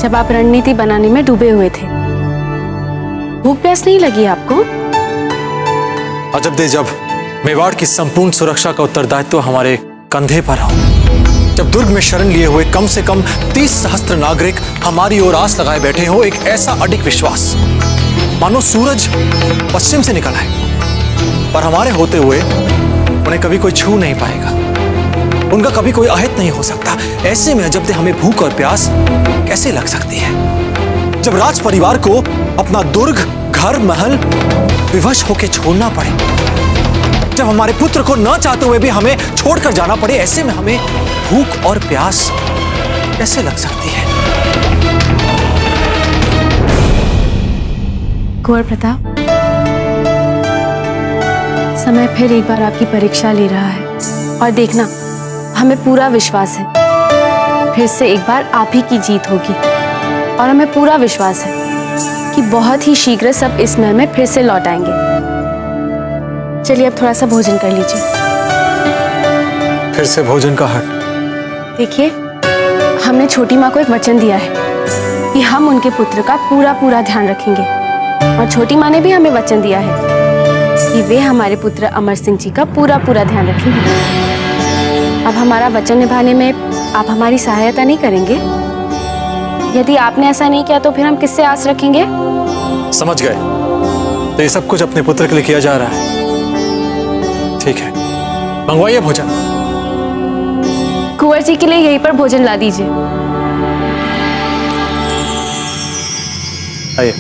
जब आप रणनीति बनाने में डूबे हुए थे। भूख प्यास नहीं लगी आपको? अजब दे, जब मेवाड़ की संपूर्ण सुरक्षा का उत्तरदायित्व हमारे कंधे पर हो, जब दुर्ग में शरण लिए हुए कम से कम 30 सहस्त्र नागरिक हमारी ओर आस लगाए बैठे हो, एक ऐसा अडिग विश्वास मानो सूरज पश्चिम से निकला है, पर हमारे होते हुए उन्हें कभी कोई छू नहीं पाएगा, उनका कभी कोई अहित नहीं हो सकता। ऐसे में अजब दे हमें भूख और प्यास कैसे लग सकती है, जब राज परिवार को अपना दुर्ग, घर, महल विवश होकर छोड़ना पड़े, जब हमारे पुत्र को न चाहते हुए भी हमें छोड़कर जाना पड़े। ऐसे में हमें भूख और प्यास कैसे लग सकती है? कुंवर प्रताप, समय फिर एक बार आपकी परीक्षा ले रहा है, और देखना, हमें पूरा विश्वास है फिर से एक बार आप ही की जीत होगी, और हमें पूरा विश्वास है कि बहुत ही शीघ्र सब इस महल में फिर से लौट आएंगे। चलिए अब थोड़ा सा भोजन कर लीजिए। फिर से भोजन का हट? देखिए, हमने छोटी माँ को एक वचन दिया है कि हम उनके पुत्र का पूरा पूरा ध्यान रखेंगे, और छोटी माँ ने भी हमें वचन दिया है कि वे हमारे पुत्र अमर सिंह जी का पूरा पूरा ध्यान रखेंगे। अब हमारा वचन निभाने में आप हमारी सहायता नहीं करेंगे? यदि आपने ऐसा नहीं किया तो फिर हम किससे आस रखेंगे? समझ गए, तो ये सब कुछ अपने पुत्र के लिए किया जा रहा है। ठीक है, मंगवाइए भोजन। कुंवर जी के लिए यहीं पर भोजन ला दीजिए। आइए।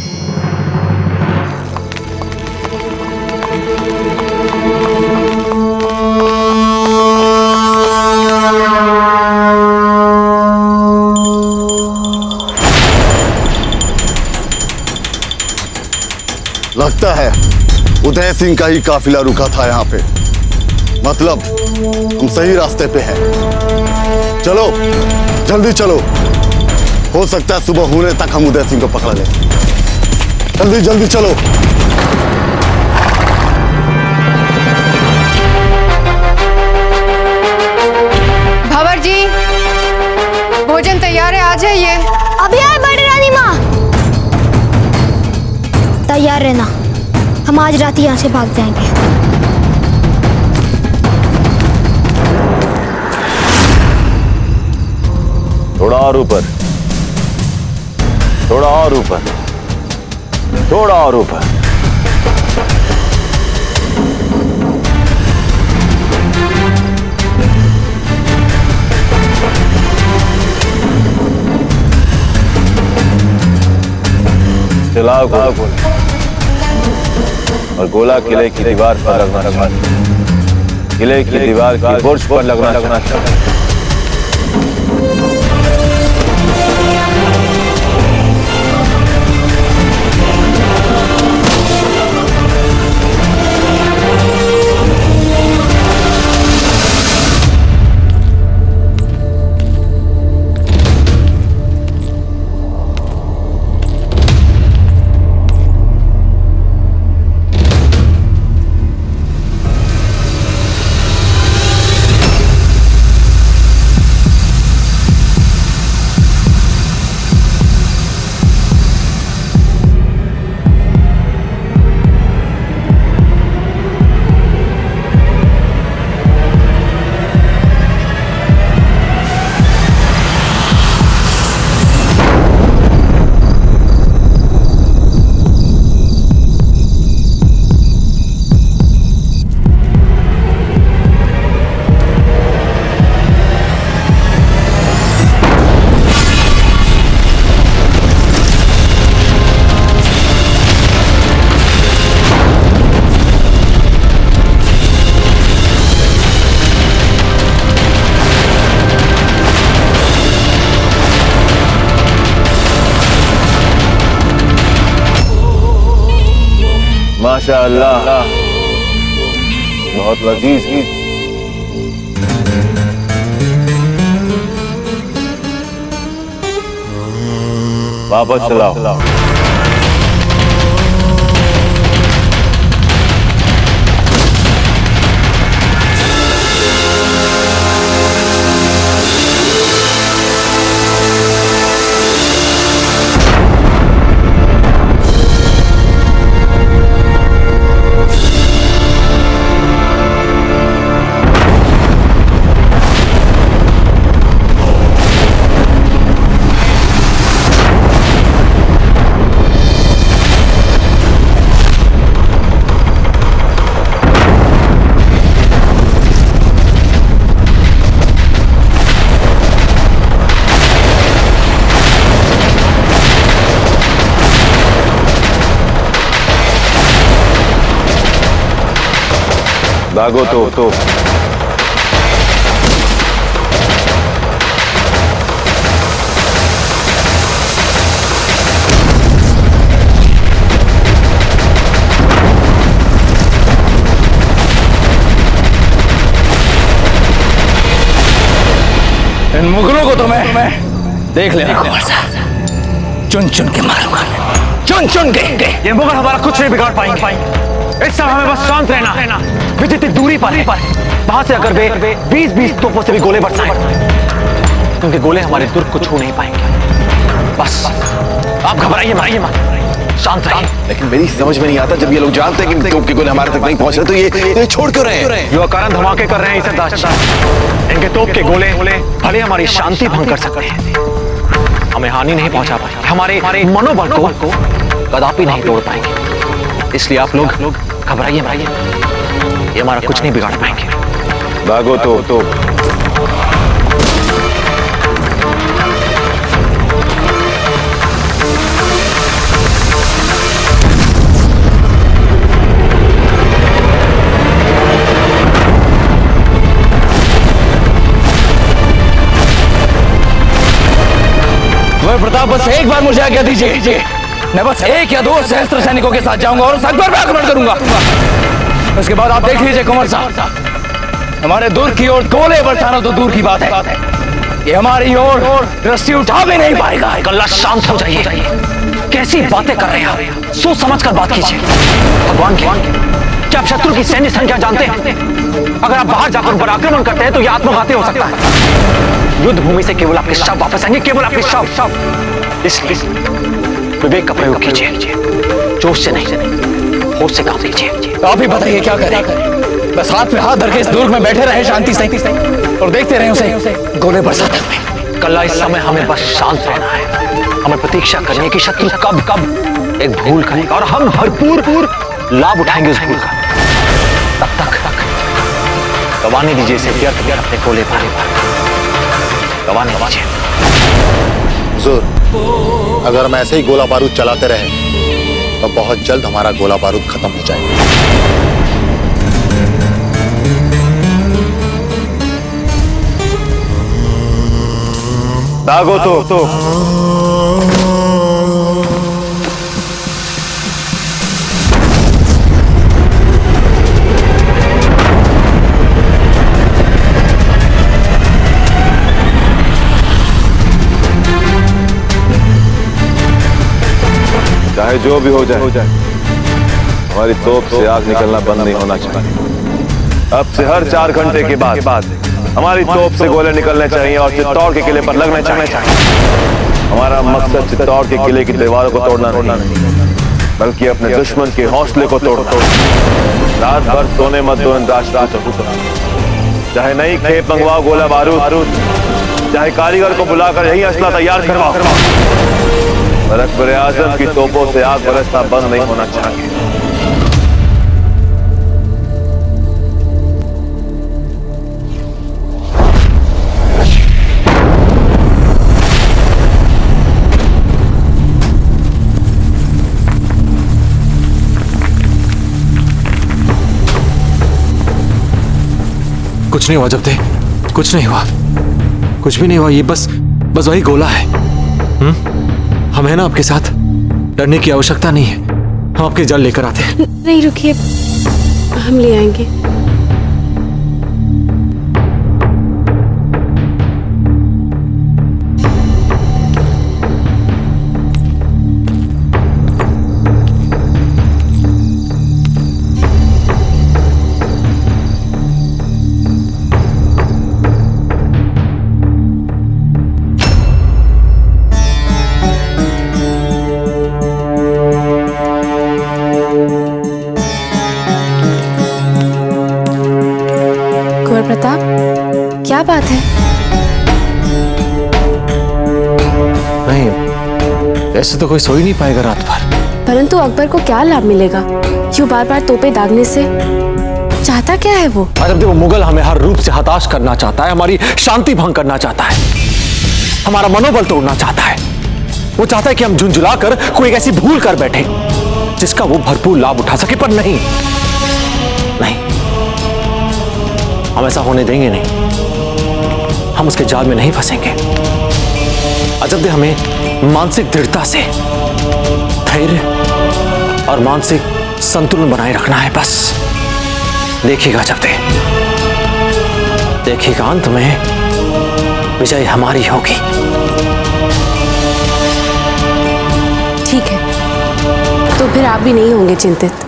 लगता है उदय सिंह का ही काफिला रुका था यहाँ पे, मतलब हम सही रास्ते पे हैं। चलो जल्दी चलो, हो सकता है सुबह होने तक हम उदय सिंह को पकड़ लें। जल्दी जल्दी चलो। भंवर जी, भोजन तैयार है, आ जाइए। अभी आए बड़ी रानी माँ। तैयार रहना, हम आज रात यहाँ से भाग जाएंगे। थोड़ा और ऊपर, थोड़ा और ऊपर, थोड़ा और ऊपर। चलाओ गोला, और गोला किले की दीवार पर लगना चाहिए। किले की दीवार की बुर्ज पर लगना चाहिए। माशाअल्लाह, बहुत लजीज। वापस चलाओ। दागो तो इन मुगलों को तो मैं देख लेना चुन चुन के मारूंगा, चुन चुन के। ये मुगल हमारा कुछ नहीं बिगाड़ पाएंगे। इस समय हमें बस शांत रहना। वे जितनी दूरी पर है, वहां से अगर वे 20-20 तोपों से भी गोले बरसाएं, उनके गोले हमारे दुर्ग को छू नहीं पाएंगे। बस आप घबराइए मत, शांत रहिए। लेकिन मेरी समझ में नहीं आता, जब ये लोग जानते हैं कि तोप के गोले हमारे तक नहीं पहुंच रहे, तो ये छोड़ क्यों रहे हैं? जो अकारण धमाके कर रहे हैं इसे दाशा, इनके तोप के गोले भले हमारी शांति भंग कर सकते हैं, हमें हानि नहीं पहुंचा पाएंगे, हमारे मनोबल को कदापि नहीं तोड़ पाएंगे। इसलिए आप लोग घबराइए, ये हमारा कुछ नहीं बिगाड़ पाएंगे। दागो तो प्रताप, बस एक बार मुझे आज्ञा दीजिए। मैं बस 1 या 2 सहस्त्र सैनिकों के साथ जाऊंगा और उस अकबर पर आक्रमण करूंगा। उसके बाद आप देख लीजिए कुंवर साहब, हमारे दुर्ग की ओर गोले बरसाना तो दूर की बात है, ये हमारी ओर दृष्टि उठा भी नहीं पाएगा। अल्लाह, शांत हो जाइए। कैसी बातें कर रहे हैं आप? सोच समझ कर बात कीजिए। भगवान क्या आप शत्रु की सैन्य संख्या जानते हैं? अगर आप बाहर जाकर पर आक्रमण करते हैं तो यह आत्मघाती हो सकता है। युद्ध भूमि से केवल आपके शव वापस आएंगे, केवल आपके शव। इसलिए विवेक का प्रयोग कीजिए, जोश से नहीं, होश से काम लीजिए। तो आप ही बताइए क्या करें? बस हाथ में हाथ धर के इस दुर्ग में बैठे रहे शांति से और देखते रहे उसे गोले बरसाते हुए? कल्ला, इस समय हमें बस शांत रहना है। हमें प्रतीक्षा करनी है कि शत्रु कब एक भूल करेगा और हम भरपूर लाभ उठाएंगे उस भूल का। तब तक गवाने दीजिए इसे व्यर्थ अपने गोले भारे गवाने दीजिए। हुजूर, अगर हम ऐसे ही गोला बारूद चलाते रहे तो बहुत जल्द हमारा गोला बारूद खत्म हो जाएगा। दागो तो चाहे जो भी हो जाए, हमारी तोप से आग निकलना बंद नहीं होना चाहिए। अब से हर 4 घंटे के बाद हमारी तोप से गोले निकलने चाहिए और चित्तौड़ के किले पर लगने चाहिए। हमारा मकसद चित्तौड़ के किले की दीवारों को तोड़ना नहीं, बल्कि अपने दुश्मन के हौसले को तोड़ना। रात भर सोने मत दो इन राष्ट्र, चाहे नई खेप मंगवाओ गोला बारूद, चाहे कारीगर को बुलाकर यही असला तैयार करवाओ, पर अकबर आजम की तोपों से आग बरसना बंद नहीं होना चाहिए। कुछ नहीं हुआ जब थे, कुछ नहीं हुआ, कुछ भी नहीं हुआ। ये बस वही गोला है। हम है ना आपके साथ, डरने की आवश्यकता नहीं है। हम आपके जल लेकर आते हैं। नहीं, रुकिए, हम ले आएंगे। प्रताप, क्या बात है? नहीं, ऐसे तो कोई सो ही नहीं पाएगा रात भर। परंतु अकबर को क्या लाभ मिलेगा क्यों बार बार तोपे दागने से? चाहता क्या है वो? जब देखो, मुगल हमें हर रूप से हताश करना चाहता है, हमारी शांति भंग करना चाहता है, हमारा मनोबल तोड़ना चाहता है। वो चाहता है कि हम झुंझुला कर कोई ऐसी भूल कर बैठे जिसका वो भरपूर लाभ उठा सके, पर नहीं, हम ऐसा होने देंगे नहीं। हम उसके जाल में नहीं फंसेंगे। अजब दे हमें मानसिक दृढ़ता से धैर्य और मानसिक संतुलन बनाए रखना है बस। देखिएगा अजब दे, देखिएगा अंत में विजय हमारी होगी। ठीक है, तो फिर आप भी नहीं होंगे चिंतित।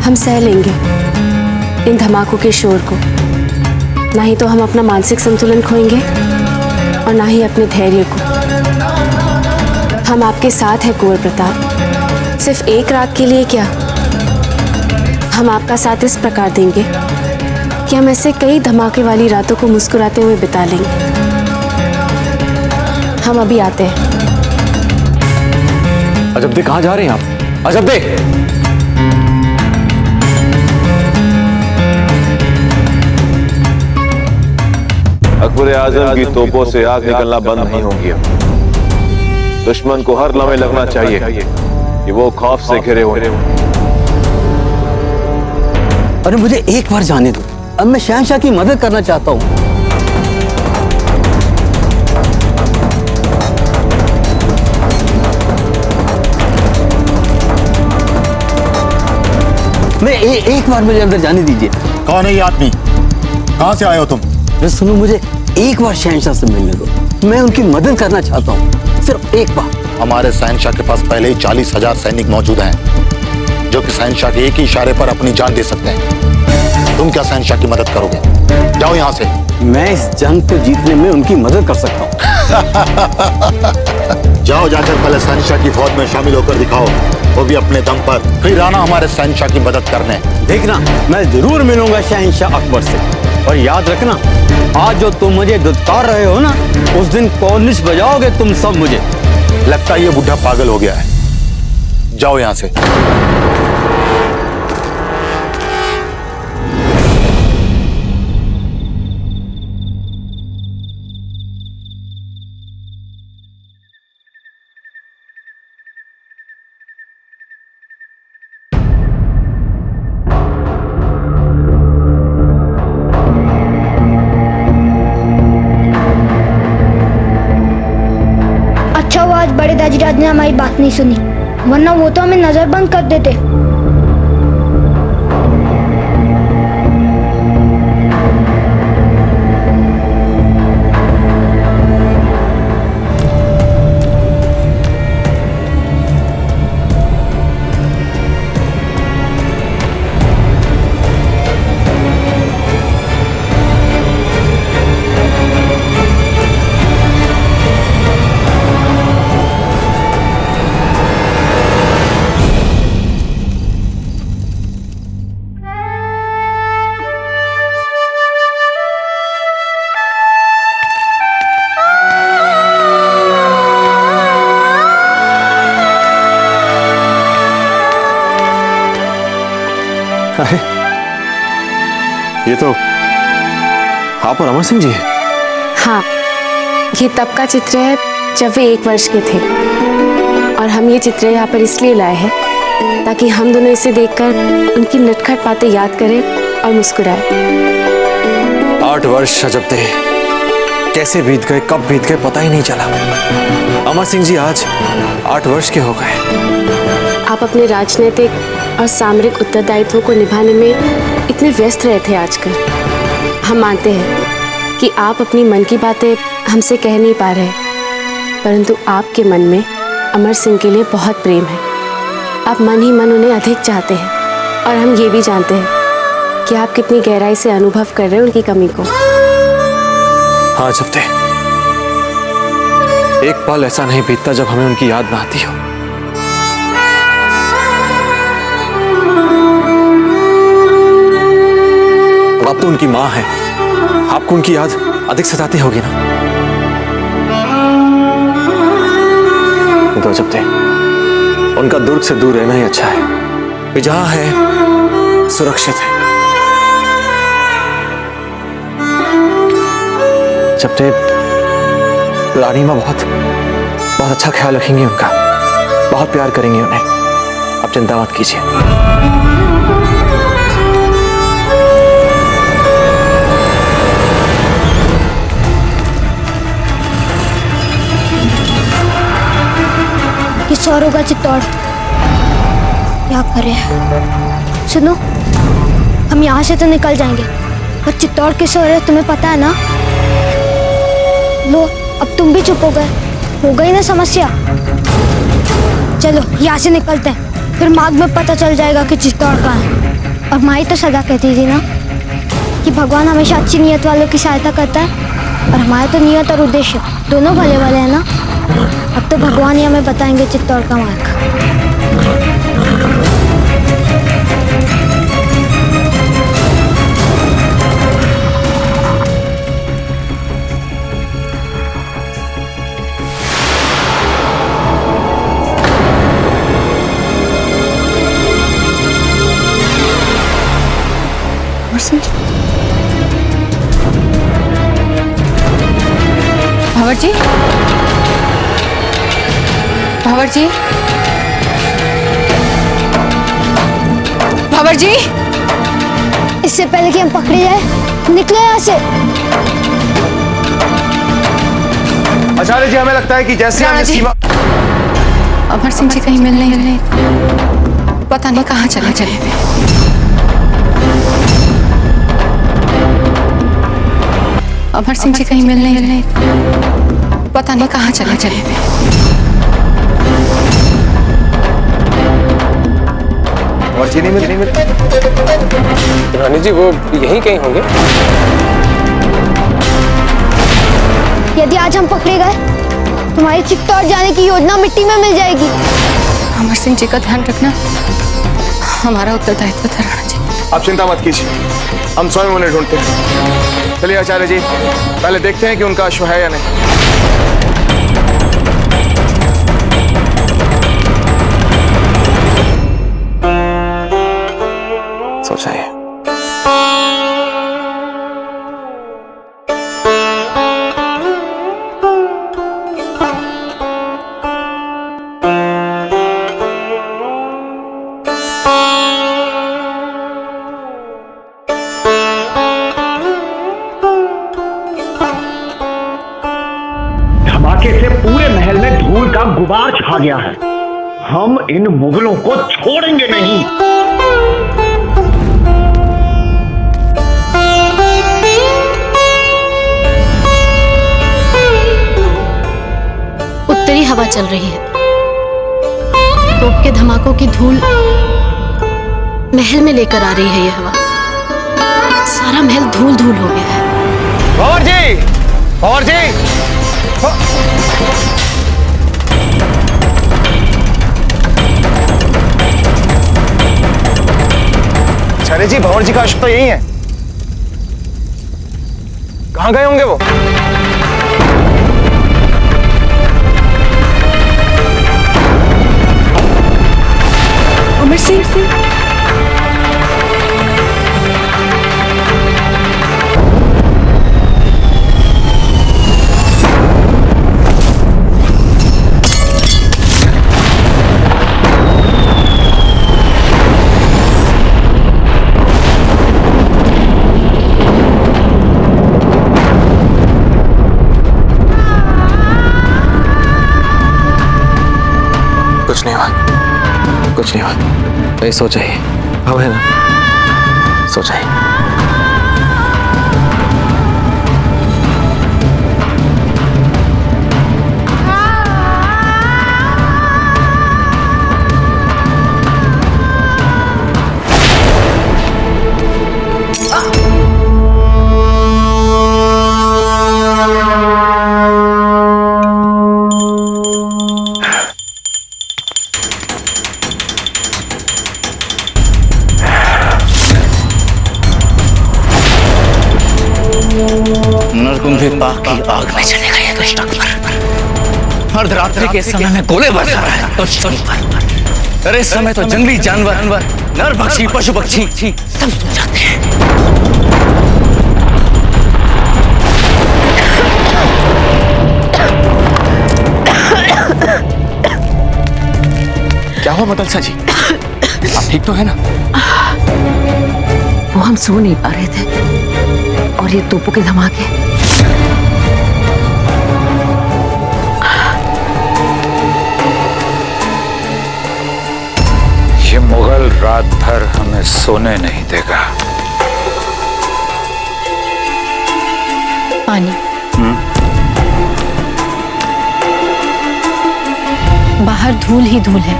हम सह लेंगे इन धमाकों के शोर को। ना ही तो हम अपना मानसिक संतुलन खोएंगे और ना ही अपने धैर्य को। हम आपके साथ हैं कुंवर प्रताप। सिर्फ एक रात के लिए क्या, हम आपका साथ इस प्रकार देंगे कि हम ऐसे कई धमाके वाली रातों को मुस्कुराते हुए बिता लेंगे। हम अभी आते हैं। अजब दे, कहां जा रहे हैं आप? अजब दे, अकबर आजम की तोपों से आग निकलना बंद नहीं होगी। दुश्मन को हर लम्हे लगना चाहिए कि वो खौफ से घिरे हुए। अरे मुझे एक बार जाने दो, अब मैं शहंशाह की मदद करना चाहता हूँ। एक बार मुझे अंदर जाने दीजिए। कौन है ये आदमी? कहां से आए हो तुम? अरे सुनो, मुझे एक बार शहंशाह से मिलने दो। मैं उनकी मदद करना चाहता हूँ, सिर्फ एक बार। हमारे शहंशाह के पास पहले ही 40,000 सैनिक मौजूद हैं, जो कि शहंशाह के एक ही इशारे पर अपनी जान दे सकते हैं। तुम क्या शहंशाह की मदद करोगे? जाओ यहाँ से। मैं इस जंग को जीतने में उनकी मदद कर सकता हूँ। जाओ, जाकर पहले शहंशाह की फौज में शामिल होकर दिखाओ, वो भी अपने दम पर। फिर आना हमारे शहंशाह की मदद करने। देखना, मैं जरूर मिलूंगा शहंशाह अकबर से। और याद रखना, आज जो तुम मुझे दुत्कार रहे हो ना, उस दिन कॉर्निश बजाओगे तुम सब मुझे। लगता है ये बुढ़ा पागल हो गया है। जाओ यहाँ से। अच्छा हुआ आज बड़े दाजीराज ने हमारी बात नहीं सुनी, वरना वो तो हमें नजरबंद कर देते। अरे ये तो आप और अमर सिंह जी हैं। हाँ, ये तब का चित्र है जब वे 1 वर्ष के थे। और हम ये चित्र यहाँ पर इसलिए लाए हैं ताकि हम दोनों इसे देखकर उनकी नटखट बातें याद करें और मुस्कुराएं। 8 वर्ष अजब दे, कैसे बीत गए, कब बीत गए पता ही नहीं चला। अमर सिंह जी आज 8 वर्ष के हो गए। आप अपने राजनीतिक और सामरिक उत्तरदायित्वों को निभाने में इतने व्यस्त रहे थे आजकल। हम मानते हैं कि आप अपनी मन की बातें हमसे कह नहीं पा रहे, परंतु आपके मन में अमर सिंह के लिए बहुत प्रेम है। आप मन ही मन उन्हें अधिक चाहते हैं और हम ये भी जानते हैं कि आप कितनी गहराई से अनुभव कर रहे हैं उनकी कमी को। हाँ अजब दे, एक पल ऐसा नहीं बीतता जब हमें उनकी याद ना आती हो। आप तो उनकी माँ हैं, आपको उनकी याद अधिक सताती होगी ना। तो अजब दे, उनका दुर्ग से दूर रहना ही अच्छा है। वे जहां है सुरक्षित है। जब दे, रानी माँ बहुत अच्छा ख्याल रखेंगी उनका, बहुत प्यार करेंगी उन्हें। आप चिंता मत कीजिए। शहर होगा चित्तौड़। क्या करें? सुनो, हम यहाँ से तो निकल जाएंगे, पर चित्तौड़ किस शहर है तुम्हें पता है ना? लो, अब तुम भी चुप हो गई ना समस्या। चलो यहाँ से निकलते हैं, फिर मार्ग में पता चल जाएगा कि चित्तौड़ कहाँ है। और माई तो सदा कहती थी ना कि भगवान हमेशा अच्छी नियत वालों की सहायता करता है, और हमारे तो नियत और उद्देश्य दोनों भले वाले हैं ना। अब तो भगवान ही हमें बताएंगे चित्तौड़ का मार्ग। भावर जी, भावर जी, भावर जी, इससे पहले कि हम पकड़े जाए, निकले यहाँ से। आचार्य जी, हमें लगता है कि जैसे हमने सीमा। अमर सिंह जी कहीं मिल नहीं रहे, पता नहीं कहाँ चले गए। अमर सिंह जी कहीं मिल नहीं रहे, पता नहीं कहाँ चले गए। और जी नहीं मिल। रानी जी, वो यहीं कहीं होंगे। यदि आज हम पकड़े गए, तुम्हारी चित्तौड़ जाने की योजना मिट्टी में मिल जाएगी। अमर सिंह जी का ध्यान रखना हमारा उत्तरदायित्व था राणा जी। आप चिंता मत कीजिए, हम स्वयं उन्हें ढूंढते हैं। चलिए आचार्य जी, पहले देखते हैं कि उनका अश्व है या नहीं। सोचा है धमाके से पूरे महल में धूल का गुबार छा गया है। हम इन मुगलों को छोड़ेंगे नहीं। उत्तरी हवा चल रही है, तोप के धमाकों की धूल महल में लेकर आ रही है। यह हवा, सारा महल धूल धूल हो गया है। भंवर जी, भंवर जी, आचार्य जी, भंवर जी का अश्व तो यही है। कहाँ गए होंगे वो? अमर सिंह, कुछ नहीं हुआ। नहीं सोचा ही, अब है ना, सोचा ही। नरकुंभी पाक की आग में चलेगा ये दुष्ट अकबर। अर्धरात्रि के समय में गोले बरसा रहा है दुष्ट पर। अरे इस समय तो जंगली जानवर, नर पक्षी, पशु पक्षी सब सो जाते हैं। क्या हुआ मदलसा जी, आप ठीक तो है ना? वो हम सो नहीं पा रहे थे, और ये तोपों के धमाके। रात भर हमें सोने नहीं देगा। पानी। बाहर धूल ही धूल है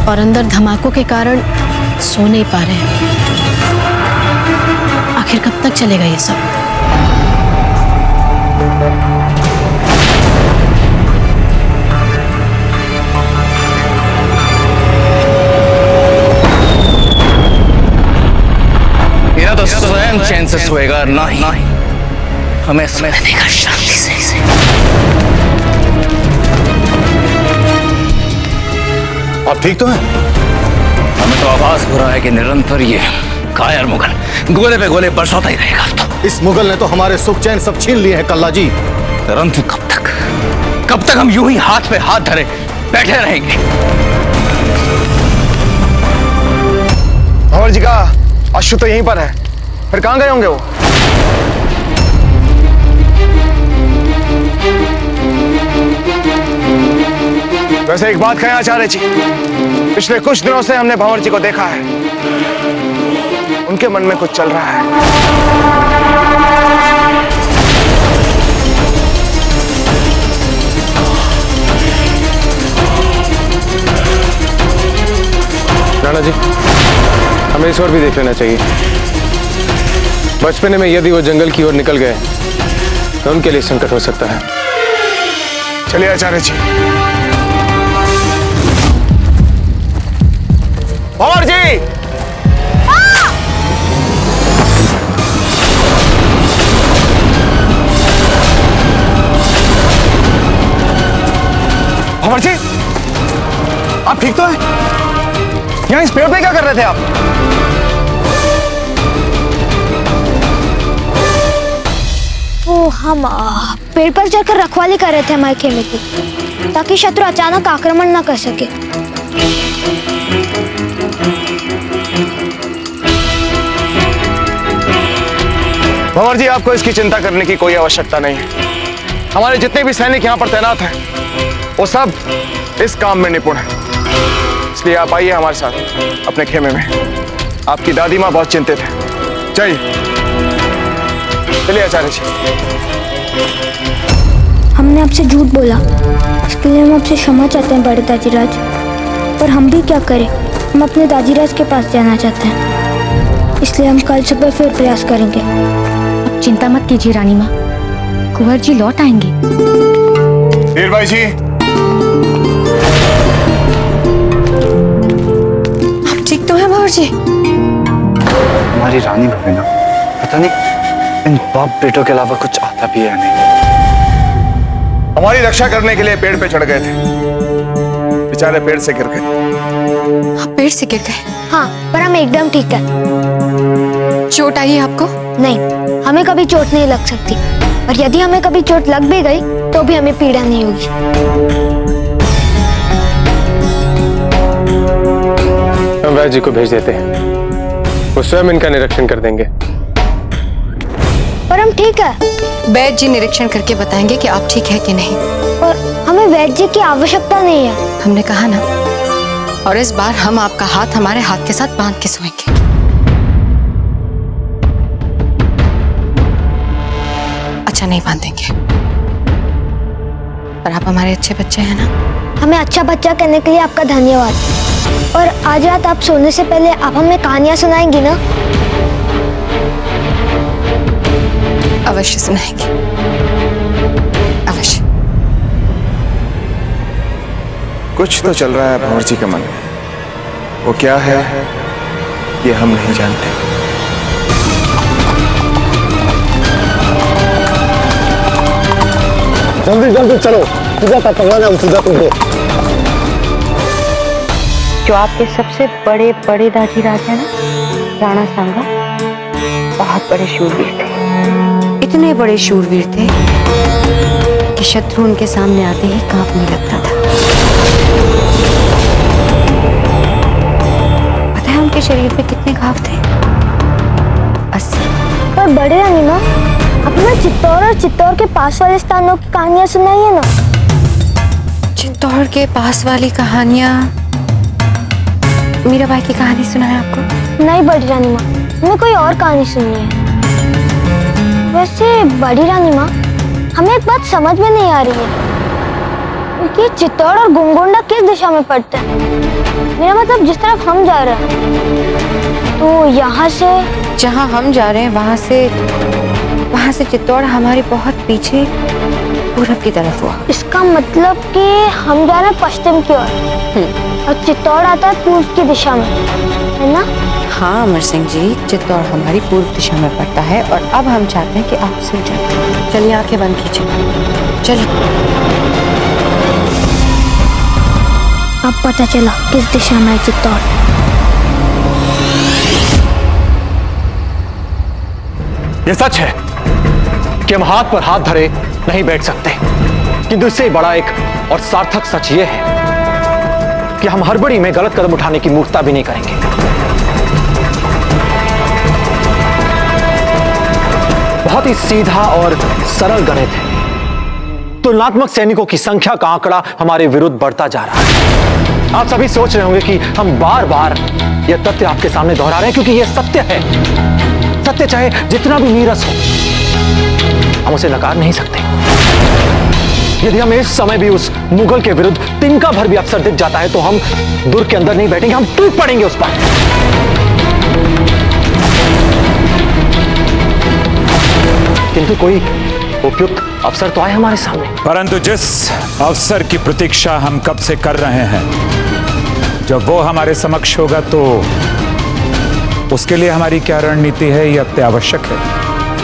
और अंदर धमाकों के कारण सो नहीं पा रहे हैं। आखिर कब तक चलेगा ये सब? मेरा तो स्वयं चैन से सोएगा नहीं, हमें सोने देगा शांति से। आप ठीक तो हैं? हमें तो आभास हो रहा है कि निरंतर ये कायर मुगल गोले पे गोले बरसाता ही रहेगा। तो इस मुगल ने तो हमारे सुख चैन सब छीन लिए हैं कल्ला जी। निरंतर कब तक हम यूं ही हाथ पे हाथ धरे बैठे रहेंगे? भंवर जी का अश्व तो यहीं पर है, फिर कहां गए होंगे वो? वैसे एक बात कहें आचार्य जी, पिछले कुछ दिनों से हमने भंवर जी को देखा है, उनके मन में कुछ चल रहा है। राणा जी, हमें इस ओर भी देख लेना चाहिए। बचपने में यदि वो जंगल की ओर निकल गए तो उनके लिए संकट हो सकता है। चलिए आचार्य जी। भंवर जी! भंवर जी, आप ठीक तो हैं? यहाँ इस पेड़ पे क्या कर रहे थे आप? वो हम पेड़ पर चढ़कर रखवाली कर रहे थे हमारे खेमे की, ताकि शत्रु अचानक आक्रमण ना कर सके। भंवर जी, आपको इसकी चिंता करने की कोई आवश्यकता नहीं है। हमारे जितने भी सैनिक यहाँ पर तैनात हैं, वो सब इस काम में निपुण हैं। इसलिए आप आइए हमारे साथ अपने खेमे में। आपकी दादी माँ बहुत चिंतित है। चलिए आचार्य जी। हमने आपसे झूठ बोला, इसके लिए हम आपसे क्षमा चाहते हैं बड़े दाजीराज। पर हम भी क्या करें, हम अपने दाजीराज के पास जाना चाहते हैं, इसलिए हम कल सुबह फिर प्रयास करेंगे। अब चिंता मत कीजिए रानी माँ, कुंवर जी लौट आएंगे। वीर भाई जी, आप ठीक तो हैं भंवर जी? हमारी रानी भवेना पता नहीं इन बाप बेटों के अलावा कुछ आता भी है नहीं। हमारी रक्षा करने के लिए पेड़ पे चढ़ गए थे, बेचारे पेड़ से गिर गए। आप पेड़ से गिर गए? हाँ, पर हम एकदम ठीक है। चोट आई है आपको? नहीं, हमें कभी चोट नहीं लग सकती, और यदि हमें कभी चोट लग भी गई तो भी हमें पीड़ा नहीं होगी। हम वैद्य जी को भेज देते हैं, वो स्वयं इनका निरीक्षण कर देंगे। पर हम ठीक है। वैद्य जी निरीक्षण करके बताएंगे कि आप ठीक है कि नहीं। और हमें वैद्य जी की आवश्यकता नहीं है। हमने कहा ना, और इस बार हम आपका हाथ हमारे हाथ के साथ बांध के सोएंगे। अच्छा, नहीं बांधेंगे, पर आप हमारे अच्छे बच्चे हैं ना। हमें अच्छा बच्चा कहने के लिए आपका धन्यवाद। और आज रात आप सोने से पहले आप हमें कहानियां सुनाएंगी ना? अवश्य सुनाएंगे, अवश्य। कुछ तो चल रहा है भंवर जी के मन में, वो क्या है ये हम नहीं जानते। जल्दी जल्दी चलो, सीधा तक पकड़ना है, सीधा तुमको। जो आपके सबसे बड़े बड़े दाजीराज है ना, राणा सांगा, बहुत बड़े शूरवीर थे। इतने बड़े शूरवीर थे कि शत्रु उनके सामने आते ही कांपने लगता था। पता है उनके शरीर पे कितने घाव थे? 80। पर बड़े रानी माँ, अपना चित्तौड़ और चित्तौड़ के पास वाले स्थानों की कहानियां सुनाइए ना। चित्तौड़ के पास वाली कहानियां मीरा बाई की कहानी सुनाया आपको? नहीं बड़ी रानी माँ, हमें कोई और कहानी सुननी है। वैसे बड़ी रानी माँ, हमें एक बात समझ में नहीं आ रही है कि चित्तौड़ और गोलकोंडा किस दिशा में पड़ते हैं। मेरा मतलब जिस तरफ हम जा रहे हैं, तो यहाँ से जहाँ हम जा रहे हैं वहाँ से चित्तौड़ हमारे बहुत पीछे पूरब की तरफ हुआ। इसका मतलब कि हम जा रहे हैं पश्चिम की ओर और चित्तौड़ आता है पूर्व की दिशा में, है ना? हाँ अमर सिंह जी, चित्तौड़ हमारी पूर्व दिशा में पड़ता है और अब हम चाहते हैं कि आप सो जाएं। चलिए आंखें बंद कीजिए, चलिए। अब पता चला किस दिशा में है चित्तौड़। ये सच है कि हम हाथ पर हाथ धरे नहीं बैठ सकते, किंतु इससे बड़ा एक और सार्थक सच ये है कि हम हड़बड़ी में गलत कदम उठाने की मूर्खता भी नहीं करेंगे। बहुत ही सीधा और सरल गणित है। तुलनात्मक सैनिकों की संख्या का आंकड़ा हमारे विरुद्ध बढ़ता जा रहा है। आप सभी सोच रहे होंगे कि हम बार बार यह तथ्य आपके सामने दोहरा रहे हैं क्योंकि यह सत्य है। सत्य चाहे जितना भी नीरस हो, हम उसे नकार नहीं सकते। यदि हमें इस समय भी उस मुगल के विरुद्ध तिनका भर भी अवसर दिख जाता है तो हम दुर्ग के अंदर नहीं बैठेंगे, हम टूट पड़ेंगे उस पर। किंतु कोई उपयुक्त अवसर तो आए हमारे सामने। परंतु जिस अवसर की प्रतीक्षा हम कब से कर रहे हैं, जब वो हमारे समक्ष होगा तो उसके लिए हमारी क्या रणनीति है यह अत्यावश्यक है,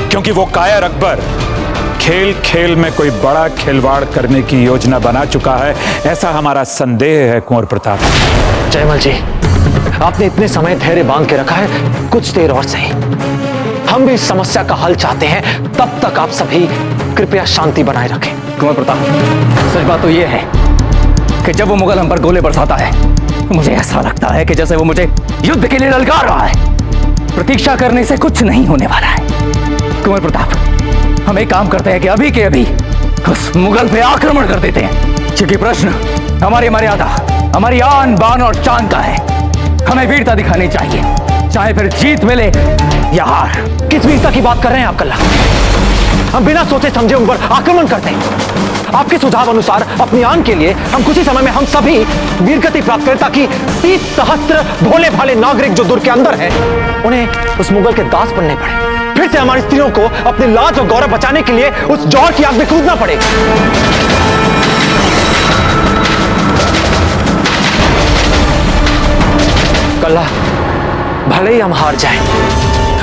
क्योंकि वो कायर अकबर खेल खेल में कोई बड़ा खिलवाड़ करने की योजना बना चुका है, ऐसा हमारा संदेह है कुंवर प्रताप। जयमल जी, आपने इतने समय धैर्य बांध के रखा है, कुछ देर और सही। हम भी इस समस्या का हल चाहते हैं, तब तक आप सभी कृपया शांति बनाए रखें। कुंवर प्रताप, सच बात तो यह है कि जब वो मुगल हम पर गोले बरसाता है, मुझे ऐसा लगता है कि जैसे वो मुझे युद्ध के लिए ललकार रहा है। प्रतीक्षा करने से कुछ नहीं होने वाला है। कुंवर प्रताप, हम एक काम करते हैं कि अभी के अभी उस मुगल पे आक्रमण कर देते हैं, क्योंकि प्रश्न हमारी मर्यादा, हमारी आन बान और चांद का है। हमें वीरता दिखानी चाहिए, चाहे फिर जीत मिले या हार। किस वीरता की बात कर रहे हैं आप कल्ला? हम बिना सोचे समझे उन पर आक्रमण करते हैं। आपके सुझाव अनुसार अपनी आन के लिए हम कुछ ही समय में हम सभी वीरगति प्राप्त करें, ताकि 30 सहस्त्र भोले भाले नागरिक जो दुर्ग के अंदर हैं, उन्हें उस मुगल के दास बनने पड़े। फिर से हमारी स्त्रियों को अपने लाज और गौरव बचाने के लिए उस जौहर की आग में कूदना पड़े। कल्ला, भले ही हम हार जाएं,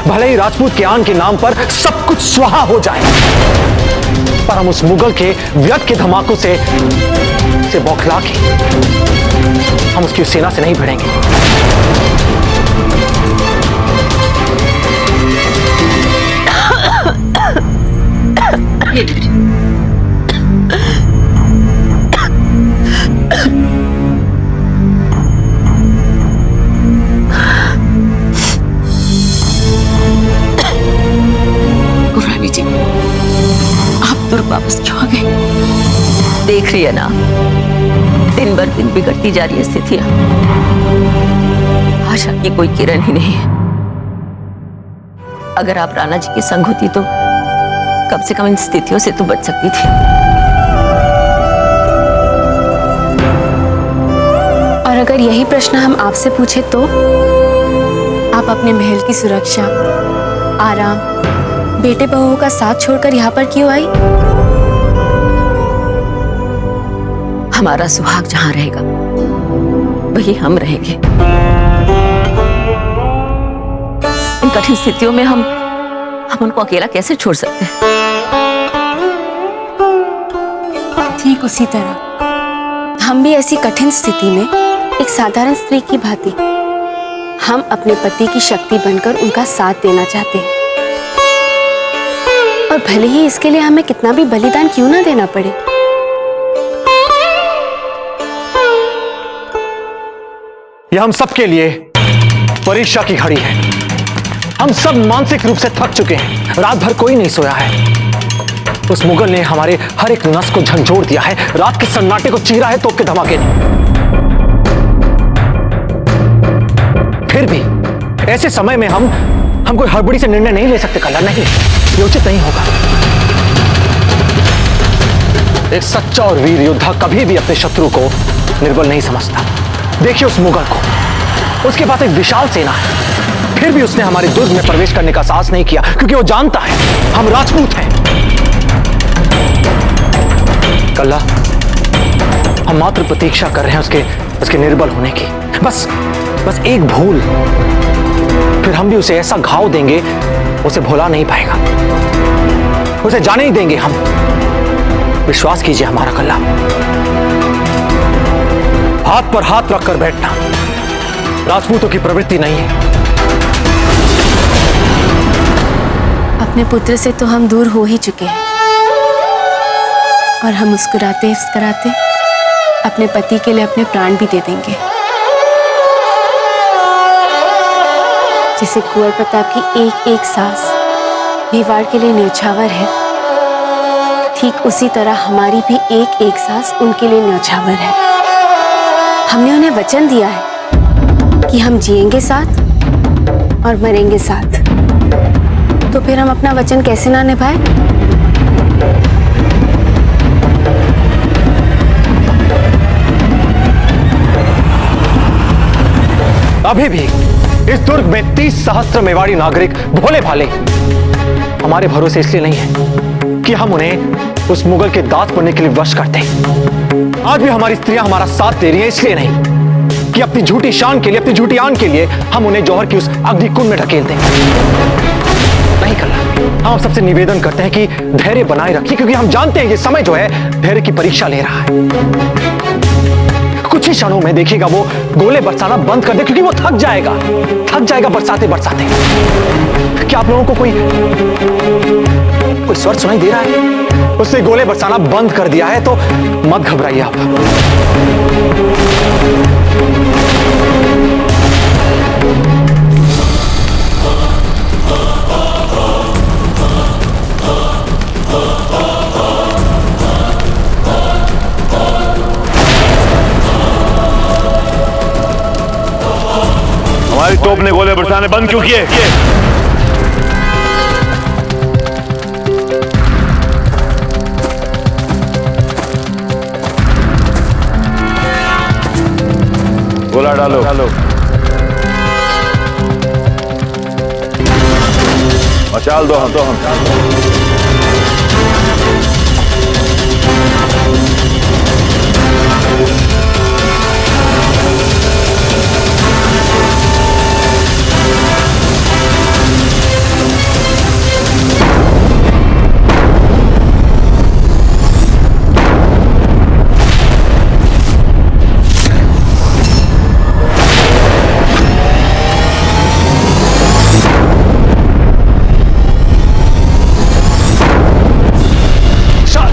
भले ही राजपूत के आन के नाम पर सब कुछ स्वाहा हो जाए, पर हम उस मुगल के व्यर्थ के धमाकों से बौखला के हम उसकी सेना से नहीं भिड़ेंगे। गुरानी जी, आप दुर्ग वापस क्यों आ गए? देख रही है ना, दिन बर दिन बिगड़ती जा रही है स्थितियां। आशा की कोई किरण ही नहीं है। अगर आप राणा जी के संग होती तो कम से कम इन स्थितियों से तो बच सकती थी। और अगर यही प्रश्न हम आपसे पूछे तो आप अपने महल की सुरक्षा, आराम, बेटे बहुओं का साथ छोड़कर यहाँ पर क्यों आई? हमारा सुहाग जहां रहेगा वही हम रहेंगे। इन कठिन स्थितियों में हम उनको अकेला कैसे छोड़ सकते हैं? ठीक उसी तरह हम भी ऐसी कठिन स्थिति में एक साधारण स्त्री की भांति हम अपने पति की शक्ति बनकर उनका साथ देना चाहते हैं, और भले ही इसके लिए हमें कितना भी बलिदान क्यों ना देना पड़े। यह हम सबके लिए परीक्षा की घड़ी है। हम सब मानसिक रूप से थक चुके हैं। रात भर कोई नहीं सोया है। उस मुगल ने हमारे हर एक नस को झंझोड़ दिया है। रात के सन्नाटे को चीरा है तोप के धमाके ने। ऐसे समय में हम कोई हड़बड़ी से निर्णय नहीं ले सकते कल्ला, नहीं, ये उचित नहीं होगा। एक सच्चा और वीर योद्धा कभी भी अपने शत्रु को निर्बल नहीं समझता। देखिए उस मुगल को, उसके पास एक विशाल सेना है, फिर भी उसने हमारे दुर्ग में प्रवेश करने का साहस नहीं किया, क्योंकि वो जानता है हम राजपूत हैं। कल्ला, हम मात्र प्रतीक्षा कर रहे हैं उसके निर्बल होने की। बस एक भूल, फिर हम भी उसे ऐसा घाव देंगे उसे भुला नहीं पाएगा, उसे जाने ही देंगे हम। विश्वास कीजिए हमारा कल्ला। हाथ पर हाथ रखकर बैठना राजपूतों की प्रवृत्ति नहीं है। अपने पुत्र से तो हम दूर हो ही चुके हैं और हम मुस्कुराते मुस्कुराते अपने पति के लिए अपने प्राण भी दे देंगे। जैसे कुंवर प्रताप की एक एक सांस मेवाड़ के लिए न्यौछावर है, ठीक उसी तरह हमारी भी एक एक सांस उनके लिए न्यौछावर है। हमने उन्हें वचन दिया है कि हम जिएंगे साथ और मरेंगे साथ, तो फिर हम अपना वचन कैसे ना निभाएं? अभी भी इस दुर्ग में 30 सहस्त्र मेवाड़ी नागरिक भोले भाले हमारे भरोसे इसलिए नहीं है कि हम उन्हें उस मुगल के दास बनने के लिए वश करते। आज भी हमारी स्त्रियां हमारा साथ दे रही हैं इसलिए नहीं कि अपनी झूठी शान के लिए, अपनी झूठी आन के लिए हम उन्हें जौहर की उस अग्निकुंड में ढकेल दें। नहीं कल्ला, हम सबसे निवेदन करते हैं कि धैर्य बनाए रखिए, क्योंकि हम जानते हैं ये समय जो है धैर्य की परीक्षा ले रहा है। कुछ ही क्षणों में देखिएगा वो गोले बरसाना बंद कर दे, क्योंकि वो थक जाएगा बरसाते बरसाते। क्या आप लोगों को कोई स्वर सुनाई दे रहा है? उसने गोले बरसाना बंद कर दिया है, तो मत घबराइए आप। हमारी तोप ने गोले बरसाने बंद क्यों किए? गोला डालो। मचाल दो हम।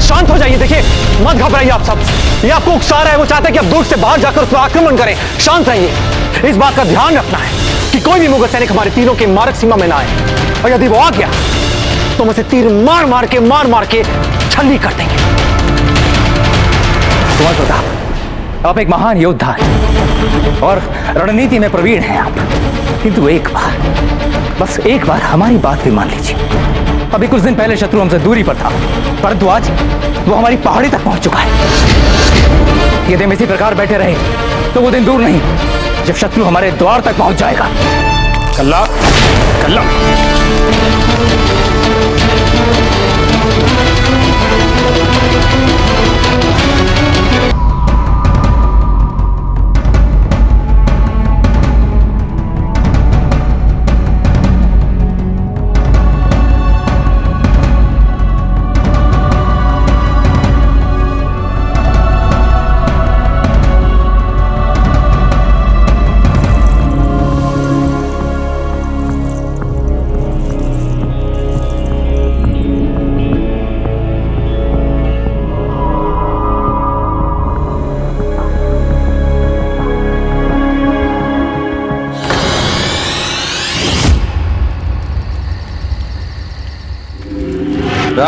शांत हो जाइए, देखिए मत घबराइए आप सब। ये आपको उकसा रहा है, वो चाहता है कि आप दुर्ग से बाहर जाकर उस पर आक्रमण करें। शांत रहिए। इस बात का ध्यान रखना है कि कोई भी मुगल सैनिक हमारे तीरों के मारक सीमा में ना आए, और यदि वो आ गया तो हम उसे तीर मार मार के छल्ली कर देंगे। कुंवर प्रताप, आप एक महान योद्धा हैं और रणनीति में प्रवीण हैं आप, किंतु एक बार, बस एक बार हमारी बात भी मान लीजिए। अभी कुछ दिन पहले शत्रु हमसे दूरी पर था, परंतु आज वो हमारी पहाड़ी तक पहुंच चुका है। यदि हम इसी प्रकार बैठे रहे तो वो दिन दूर नहीं जब शत्रु हमारे द्वार तक पहुंच जाएगा। कल्ला,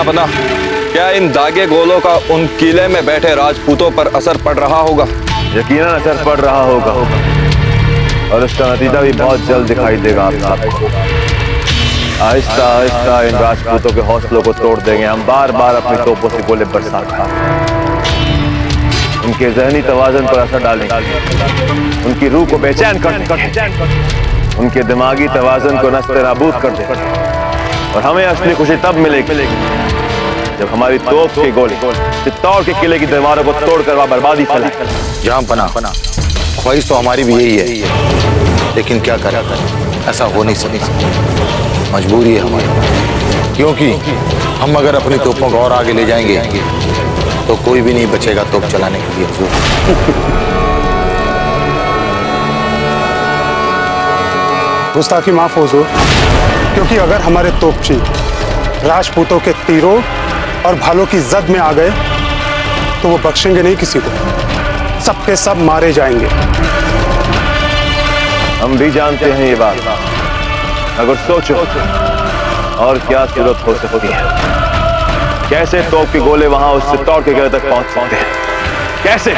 बना, क्या इन दागे गोलों का उन किले में बैठे राजपूतों पर असर पड़ रहा होगा? यकीनन असर पड़ रहा होगा। और उसका नतीजा भी बहुत जल्द दिखाई देगा आप सबको। आहिस्ता आहिस्ता इन राजपूतों के हौसलों को तोड़ देंगे हम, बार बार अपनी तोपों से गोले बरसात कर उनके जहनी तवाज़ुन पर असर डालेंगे, उनकी रूह को बेचैन कर देंगे, उनके दिमागी तवाज़ुन को नस्ते नाबूद कर देंगे। और हमें असली खुशी तब मिलेगी जब हमारी तोप के गोले चित्तौड़ के किले की दीवारों को तोड़कर वहां बर्बादी फैलाए। जहां पना ख्वाहिश तो हमारी भी यही है, लेकिन क्या करें, ऐसा हो नहीं सकता, मजबूरी है हमारी। क्योंकि हम अगर अपनी तोपों को और आगे ले जाएंगे तो कोई भी नहीं बचेगा तोप चलाने के लिए। गुस्ताखी माफ हो हुजूर, क्योंकि अगर हमारे तोपची राजपूतों के तीरों और भालों की जद में आ गए तो वो बख्शेंगे नहीं किसी को, सबके सब मारे जाएंगे। हम भी जानते हैं ये बात, अगर सोचो और क्या सूरत हो सकती है, कैसे तोप के गोले वहां उस चित्तौड़ के किले तक पहुंच सकते हैं, कैसे?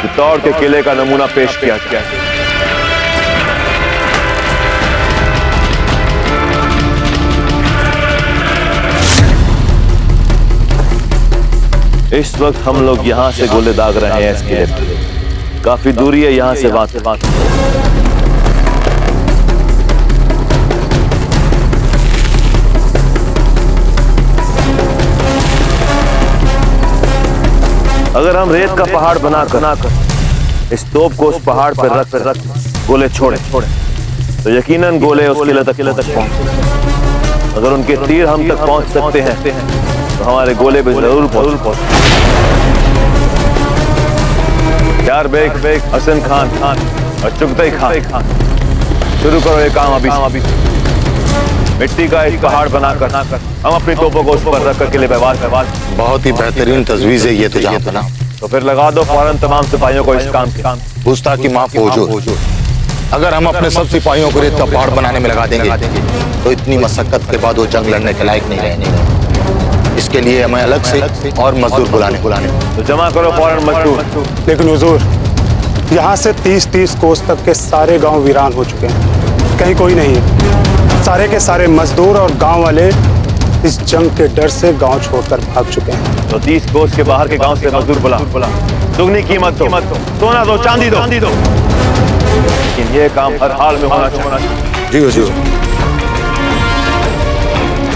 चित्तौड़ के किले का नमूना पेश किया गया। इस वक्त हम लोग यहाँ से गोले दाग रहे हैं इस किले पर, काफी दूरी है यहाँ से बात। अगर हम रेत का पहाड़ बनाकर इस तोप को उस पहाड़ पर रख गोले छोड़े तो यकीनन गोले उस किले तक पहुंचे। अगर उनके तीर हम तक पहुंच सकते हैं तो हमारे गोले भी जरूर पहुंच। यार बेग हसन खान और चुगताई खान, शुरू करो ये काम अभी। मिट्टी का एक पहाड़ बनाकर हम अपनी तोपों को उस पर रखकर किले पे वार। बहुत ही बेहतरीन तजवीज़ है ये तो जहां पना। तो फिर लगा दो फौरन तमाम सिपाहियों को इस काम के। गुस्ताखी माफ हो हुजूर, अगर हम अपने सब सिपाहियों को रेत का पहाड़ बनाने में लगा देंगे तो इतनी मशक्कत के बाद वो जंग लड़ने के लायक नहीं रहेंगे। इसके लिए हमें अलग से और मजदूर बुलाने। तो जमा करो फौरन मजदूर। लेकिन हुजूर, यहाँ से 30 कोस तक के सारे गांव वीरान हो चुके हैं, कहीं कोई नहीं है। सारे के सारे मजदूर और गांव वाले इस जंग के डर से गांव छोड़कर भाग चुके हैं। तो 30 कोस के बाहर के गांव से मजदूर बुला, दुगनी कीमत दो, सोना दो, चांदी दो। लेकिन ये काम हर हाल में होना चाहिए। जी हुजूर।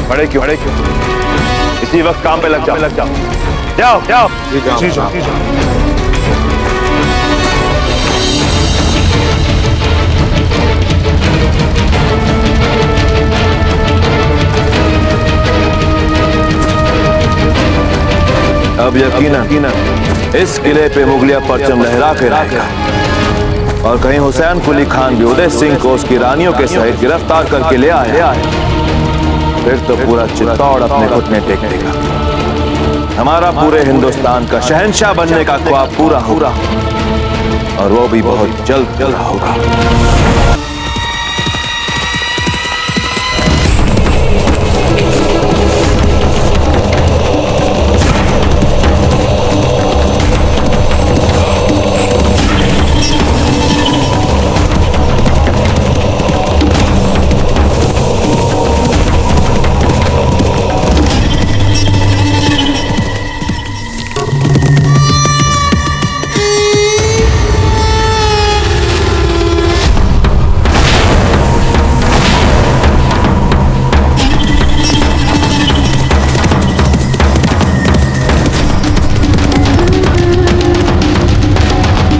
बड़े क्यों? इसी वक्त काम पे लग जाओ। जाओ। जी जाओ। अब यकीनन इस किले पे मुगलिया परचम लहरा के रहेगा और कहीं हुसैन कुली खान भी उदय सिंह को उसकी रानियों के सहित गिरफ्तार करके ले आया, फिर तो पूरा चित्तौड़ अपने घुटने टेक देगा। हमारा पूरे हिंदुस्तान का शहंशाह बनने का ख्वाब पूरा होगा और वो भी बहुत जल्द होगा।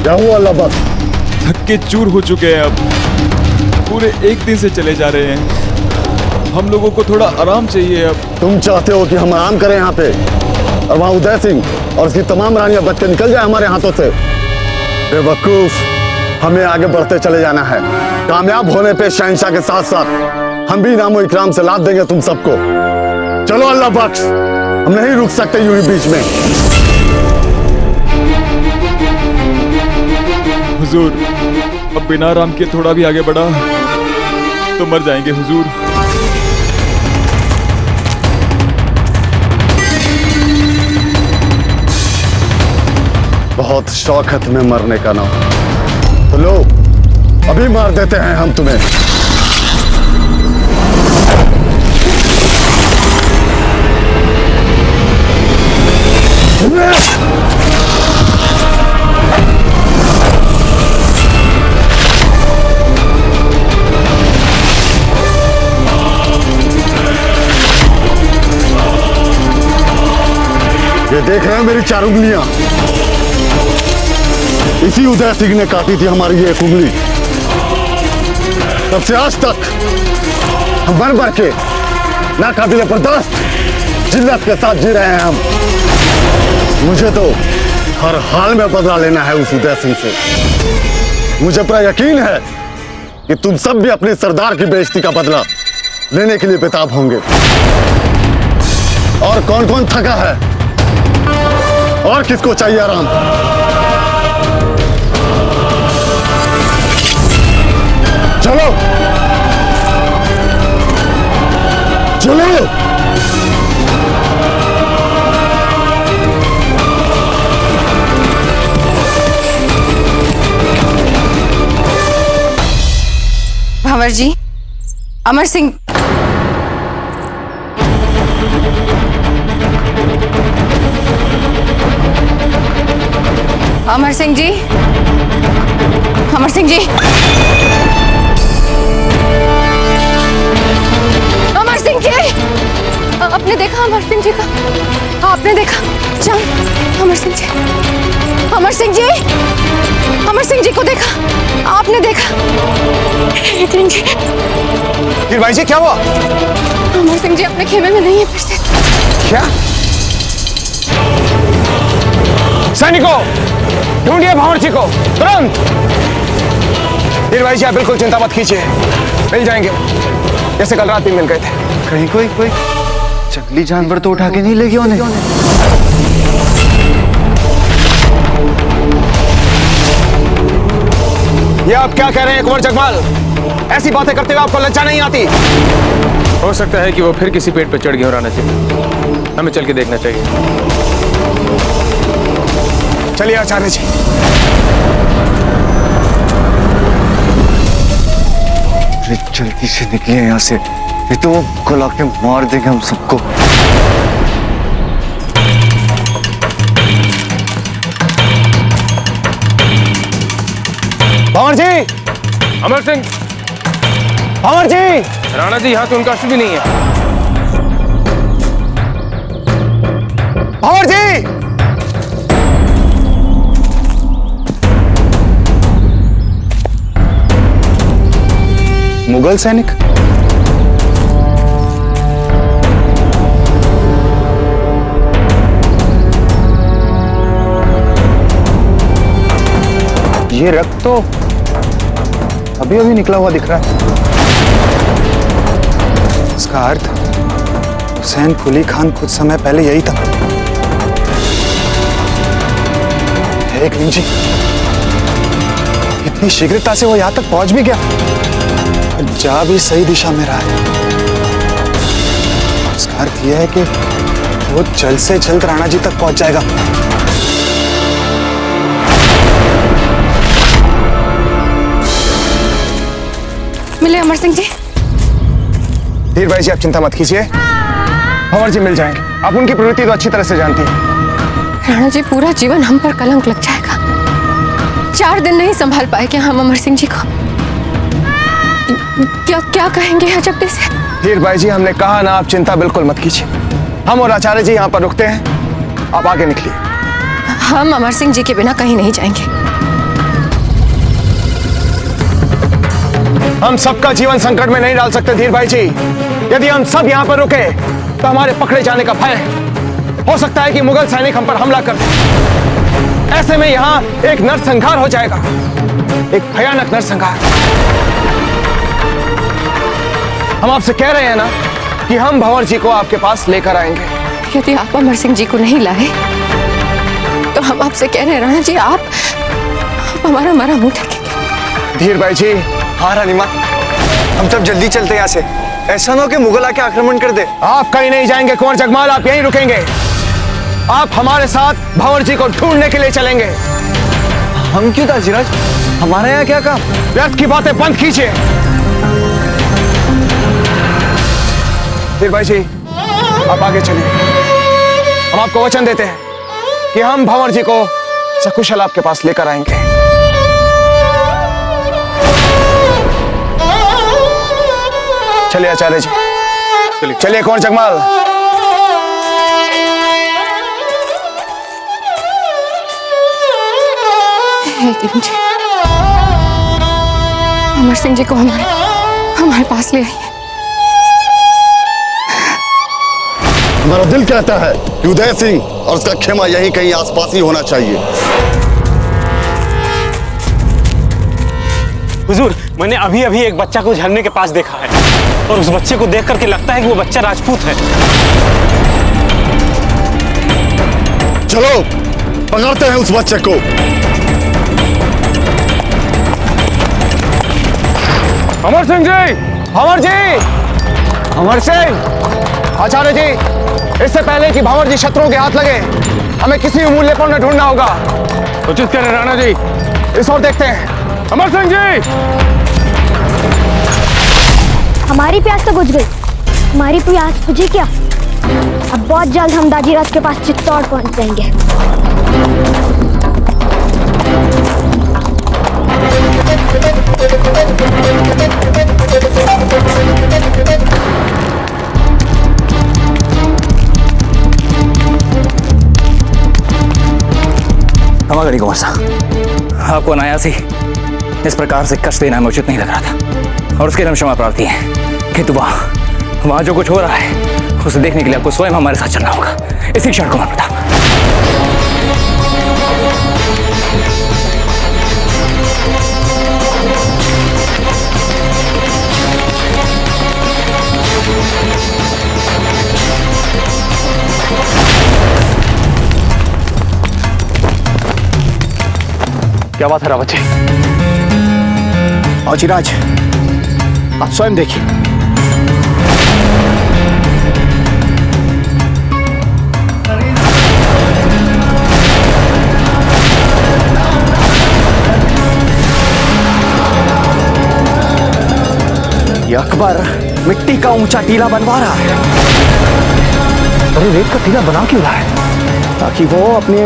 क्या हुआ लबक? थक्के चूर हो चुके हैं, अब पूरे एक दिन से चले जा रहे हैं। हम लोगों को थोड़ा आराम चाहिए अब। तुम चाहते हो कि हम आराम करें यहाँ पे और वहाँ उदय सिंह और उसकी तमाम रानियां बच के निकल जाए हमारे हाथों से? बेवकूफ, हमें आगे बढ़ते चले जाना है। कामयाब होने पे शहंशाह के साथ साथ हम भी इनाम इकराम से लाद देंगे तुम सबको। चलो अल्लाह बख्श, हम नहीं रुक सकते यूं ही बीच में। हुजूर, अब बिना आराम के थोड़ा भी आगे बढ़ा तो मर जाएंगे हुजूर। बहुत शौक है तुम्हें मरने का ना, तो लो अभी मार देते हैं हम तुम्हें। ये देख रहे हैं मेरी 4 उंगलियां? इसी उदय सिंह ने काटी थी हमारी ये 1 उंगली। तब से आज तक हम मर मर के ना काबिल बर्दाश्त जिल्लत के साथ जी रहे हैं हम। मुझे तो हर हाल में बदला लेना है उस उदय सिंह से। मुझे पूरा यकीन है कि तुम सब भी अपने सरदार की बेइज्जती का बदला लेने के लिए बेताब होंगे। और कौन कौन थका है और किसको चाहिए आराम? चलो चलो। भंवर जी, अमर सिंह। अमर सिंह जी, अमर सिंह जी, अमर सिंह जी, आपने देखा अमर सिंह जी का? आपने देखा? जान, अमर सिंह जी, अमर सिंह जी, अमर सिंह जी को देखा? आपने देखा? जी, वीर भाई जी क्या हुआ? अमर सिंह जी अपने खेमे में नहीं है फिर से। क्या? सैनिकों, ढूंढिए भंवर जी को तुरंत। वीर भाई जी आप बिल्कुल चिंता मत कीजिए, मिल जाएंगे जैसे कल रात भी मिल गए थे। कहीं कोई जंगली जानवर तो उठा के नहीं ले गया उन्हें? ये आप क्या कह रहे हैं कुंवर जगमाल? ऐसी बातें करते हुए आपको लज्जा नहीं आती? हो सकता है कि वो फिर किसी पेड़ पे चढ़ गए हो राणा जी, हमें चल के देखना चाहिए। चलिए आचार्य जी। जल्दी से निकलिए यहाँ से, ये तो वो बुला के मार देंगे हम सबको। भंवर जी, अमर सिंह, भंवर जी। राणा जी यहाँ तो उनका अश्व भी नहीं है। भंवर जी, मुगल सैनिक? ये रक्त तो अभी अभी निकला हुआ दिख रहा है। इसका अर्थ हुसैन कुली खान कुछ समय पहले यही था। एक जी, इतनी शीघ्रता से वो यहां तक पहुंच भी गया, जा भी सही दिशा में रहा है। इसका अर्थ यह है कि वो जल्द से जल्द राणा जी तक पहुंच जाएगा। मिले अमर सिंह जी? वीर भाई जी आप चिंता मत कीजिए, भंवर जी मिल जाएंगे। आप उनकी प्रवृत्ति तो अच्छी तरह से जानती हैं। राणा जी पूरा जीवन हम पर कलंक लग जाएगा। 4 दिन नहीं संभाल पाए क्या हम अमर सिंह जी को? क्या क्या कहेंगे अजब से? वीर भाई जी हमने कहा ना, आप चिंता बिल्कुल मत कीजिए। हम और आचार्य जी यहाँ पर रुकते हैं, आप आगे निकलिए। हम अमर सिंह जी के बिना कहीं नहीं जाएंगे। हम सबका जीवन संकट में नहीं डाल सकते धीर भाई जी। यदि हम सब यहाँ पर रुके तो हमारे पकड़े जाने का भय है। हो सकता है कि मुगल सैनिक हम पर हमला कर दें। ऐसे में यहाँ एक नरसंहार हो जाएगा, एक भयानक नरसंहार। हम आपसे कह रहे हैं ना कि हम भंवर जी को आपके पास लेकर आएंगे। यदि आप अमर सिंह जी को नहीं लाए तो हम आपसे कह रहे हैं राणा जी, आप हमारा मरा मुंह देखेंगे। धीर भाई जी। हाँ रानी माँ, हम सब जल्दी चलते यहाँ से। ऐसा ना हो कि मुगल आके आक्रमण कर दे। आप कहीं नहीं जाएंगे कुंवर जगमाल, आप यहीं रुकेंगे। आप यहीं रुकेंगे? हाँ रानी माँ, हम सब जल्दी चलते यहाँ से। ऐसा ना हो कि मुगल आके आक्रमण कर दे। आप हमारे साथ भंवर जी को ढूंढने के लिए चलेंगे। हम क्यों दाजीराज, हमारे यहाँ क्या काम? व्यर्थ की बातें बंद कीजिए। धीर भाई जी, आप आगे चलिए। हम आपको वचन देते हैं कि हम भंवर जी को सकुशल आपके पास लेकर आएंगे। चलिए आचार्य जी, चलिए कुंवर जगमाल। अमर सिंह जी को हमारे पास ले आइए। हमारा दिल कहता है कि उदय सिंह और उसका खेमा यहीं कहीं आसपास ही होना चाहिए। हुजूर, मैंने अभी अभी एक बच्चा को झरने के पास देखा है और उस बच्चे को देख करके लगता है कि वो बच्चा राजपूत है। चलो पकड़ते हैं उस बच्चे को। अमर सिंह जी, भंवर जी, अमर सिंह। आचार्य जी, इससे पहले कि भंवर जी शत्रुओं के हाथ लगे, हमें किसी भी मूल्य पर न ढूंढना होगा। उचित करें राणा जी। इस ओर देखते हैं। अमर सिंह जी, हमारी प्यास तो बुझ गई, हमारी प्यास बुझी क्या? अब बहुत जल्द हम दाजीराज के पास चित्तौड़ पहुंच जाएंगे। क्षमा करिए कुंवर साहब, आपको अनायासी इस प्रकार से कष्ट देना हमें उचित नहीं लग रहा था और उसके लिए हम क्षमा प्रार्थी हैं। किंतु वहां जो कुछ हो रहा है उसे देखने के लिए आपको स्वयं हमारे साथ चलना होगा इसी क्षण। कुंवर प्रताप, क्या बात है रावत जी? औजीराज, आप स्वयं देखिए। ये अकबर मिट्टी का ऊंचा टीला बनवा रहा है। अरे रेत का टीला बना क्यों रहा है? ताकि वो अपने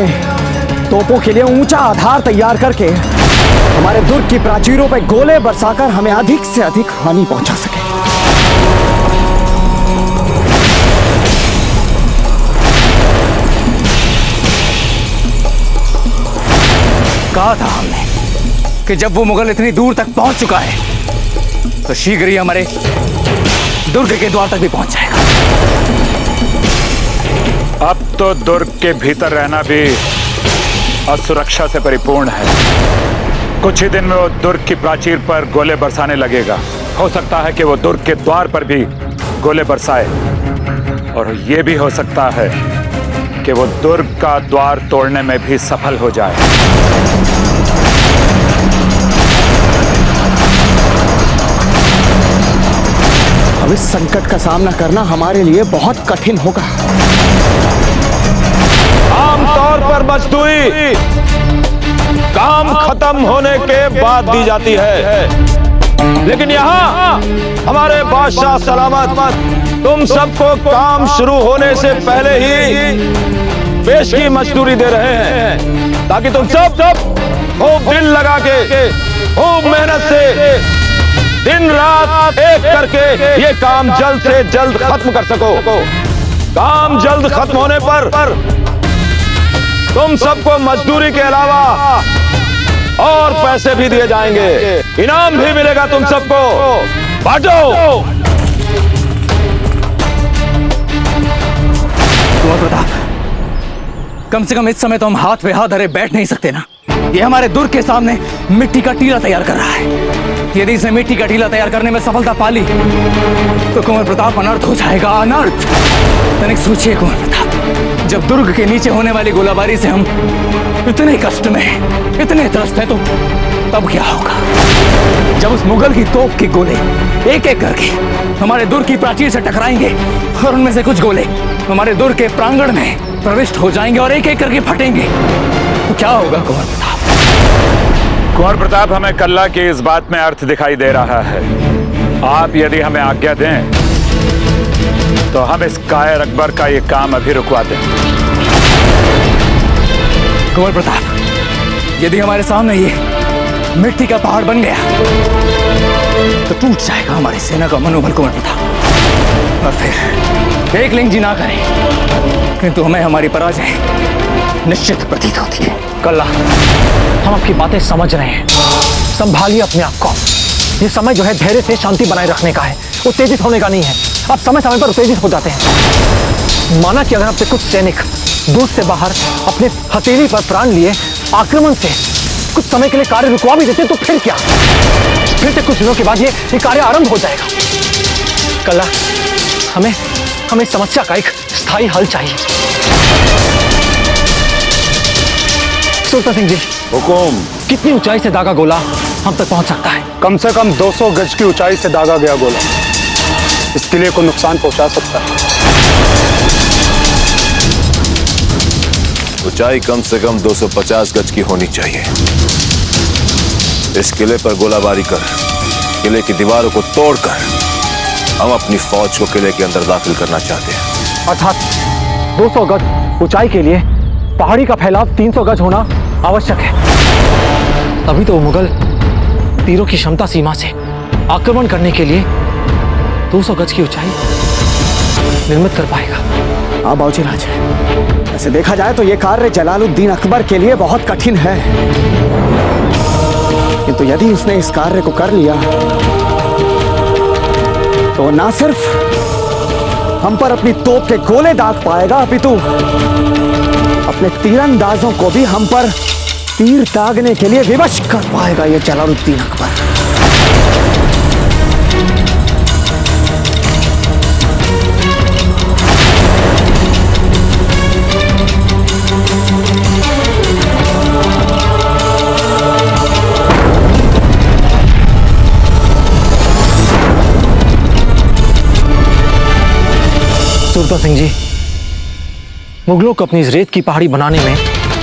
तोपों के लिए ऊंचा आधार तैयार करके हमारे दुर्ग की प्राचीरों पर गोले बरसाकर हमें अधिक से अधिक हानि पहुंचा सके। कहा था हमने कि जब वो मुगल इतनी दूर तक पहुंच चुका है तो शीघ्र ही हमारे दुर्ग के द्वार तक भी पहुंच जाएगा। अब तो दुर्ग के भीतर रहना भी असुरक्षा से परिपूर्ण है। कुछ ही दिन में वो दुर्ग की प्राचीर पर गोले बरसाने लगेगा। हो सकता है कि वो दुर्ग के द्वार पर भी गोले बरसाए और ये भी हो सकता है कि वो दुर्ग का द्वार तोड़ने में भी सफल हो जाए। अब इस संकट का सामना करना हमारे लिए बहुत कठिन होगा। आमतौर पर मजदूरी काम खत्म होने के बाद दी जाती है, लेकिन यहाँ हमारे बादशाह सलामत तुम सबको काम शुरू होने से पहले ही पेश की मजदूरी दे रहे हैं, ताकि तुम सब खूब दिल लगा के खूब मेहनत से दिन रात एक करके ये काम जल्द से जल्द खत्म कर सको। काम जल्द खत्म होने पर तुम सबको मजदूरी के अलावा और पैसे भी दिए जाएंगे, इनाम भी मिलेगा तुम सबको। बांटो। कुंवर प्रताप, कम से कम इस समय तो हम हाथ पे हाथ धरे बैठ नहीं सकते ना। ये हमारे दुर्ग के सामने मिट्टी का टीला तैयार कर रहा है। यदि इसने मिट्टी का टीला तैयार करने में सफलता पा ली तो कुंवर प्रताप अनर्थ हो जाएगा, अनर्थ। तनिक सोचिए कुंवर प्रताप, जब दुर्ग के नीचे होने वाली गोलाबारी से हम इतने कष्ट में, इतने त्रस्त हैं, तो तब क्या होगा जब उस मुगल की तोप के गोले एक एक करके हमारे दुर्ग की प्राचीर से टकराएंगे और उनमें से कुछ गोले हमारे दुर्ग के प्रांगण में प्रविष्ट हो जाएंगे और एक एक करके फटेंगे। तो क्या होगा कुंवर प्रताप? कुंवर प्रताप, हमें कल्ला की इस बात में अर्थ दिखाई दे रहा है। आप यदि हमें आज्ञा दें तो हम इस कायर अकबर का ये काम अभी रुकवा दें। कुंवर प्रताप, यदि हमारे सामने ये मिट्टी का पहाड़ बन गया तो टूट जाएगा हमारी सेना का मनोबल कुंवर प्रताप, और फिर एक लिंग जी ना करें किंतु हमें हमारी पराजय निश्चित प्रतीत होती है। कल्ला, हम आपकी बातें समझ रहे हैं, संभालिए अपने आप को। ये समय जो है धैर्य से शांति बनाए रखने का है, उत्तेजित होने का नहीं है। आप समय समय पर उत्तेजित हो जाते हैं। माना कि अगर आपसे कुछ सैनिक दूर से बाहर अपने हथेली पर प्राण लिए आक्रमण से कुछ समय के लिए कार्य रुकवा भी देते तो फिर क्या? फिर से कुछ दिनों के बाद ये कार्य आरंभ हो जाएगा। कल्ला, हमें समस्या का एक स्थायी हल चाहिए। सुल्तान सिंह जी, हुकुम। कितनी ऊंचाई से दागा गोला हम तक पहुंच सकता है? कम से कम 200 गज की ऊंचाई से दागा गया गोला इस किले को नुकसान पहुंचा सकता है। ऊंचाई कम से कम 250 गज की होनी चाहिए। इस किले पर गोलाबारी कर किले की दीवारों को तोड़कर हम अपनी फौज को किले के अंदर दाखिल करना चाहते हैं। अर्थात 200 गज ऊंचाई के लिए पहाड़ी का फैलाव 300 गज होना आवश्यक है। तभी तो मुगल तीरों की क्षमता सीमा से आक्रमण करने के लिए 200 गज की ऊंचाई निर्मित कर पाएगा। हाँ बाबूजी राज, ऐसे देखा जाए तो यह कार्य जलालुद्दीन अकबर के लिए बहुत कठिन है, किंतु यदि उसने इस कार्य को कर लिया तो ना सिर्फ हम पर अपनी तोप के गोले दाग पाएगा, अपितु अपने तीरंदाजों को भी हम पर तीर दागने के लिए विवश कर पाएगा ये जलालुद्दीन अकबर। सुल्तान सिंह जी, मुगलों को अपनी इस रेत की पहाड़ी बनाने में